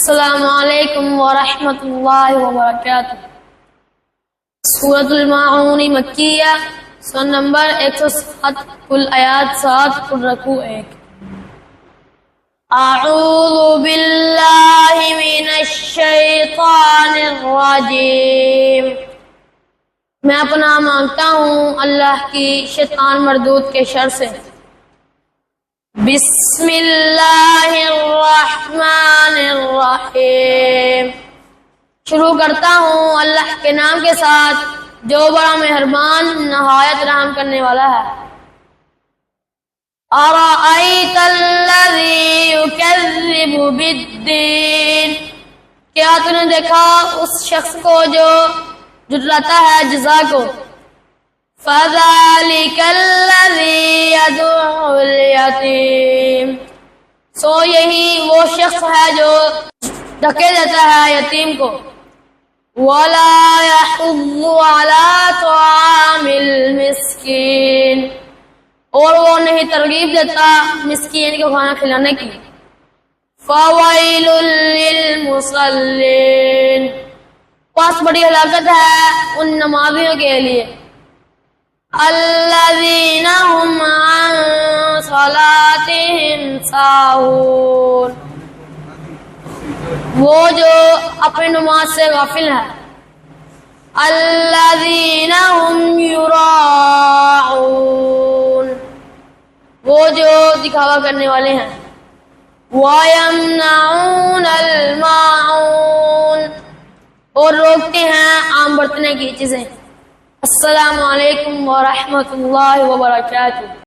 السلام علیکم ورحمۃ اللہ وبرکاتہ۔ سورۃ الماعون مکیہ، سورہ نمبر 107، کل آیات 7، کل رکوع 1۔ اعوذ باللہ من الشیطان الرجیم، میں پناہ مانگتا ہوں اللہ کی شیطان مردود کے شر سے۔ بسم اللہ الرحمن الرحیم، شروع کرتا ہوں اللہ کے نام کے ساتھ جو بڑا مہربان نہایت رحم کرنے والا ہے۔ ارأیت الذی یکذب بالدین، کیا تو نے دیکھا اس شخص کو جو جھٹلاتا ہے جزا کو۔ فَذَلِكَ الَّذِي يَدُعُّ الْيَتِيمَ، سو یہی وہ شخص ہے جو ڈھکے دیتا ہے یتیم کو۔ وَلَا يَحُضُّ عَلَىٰ طَعَامِ الْمِسْكِينِ، اور وہ نہیں ترغیب دیتا مسکین کو کھانا کھلانے کی۔ فَوَيْلٌ لِّلْمُصَلِّينَ، پس بڑی ہلاکت ہے ان نمازیوں کے لیے۔ الذین هم عن صلاتهم ساہون، وہ جو اپنی نماز سے غافل ہے۔ الذین هم یراءون، وہ جو دکھاوا کرنے والے ہیں۔ وَيَمْنَعُونَ الْمَاعُونَ، اور روکتے ہیں عام برتنے کی چیزیں۔ السلام علیکم ورحمۃ اللہ وبرکاتہ۔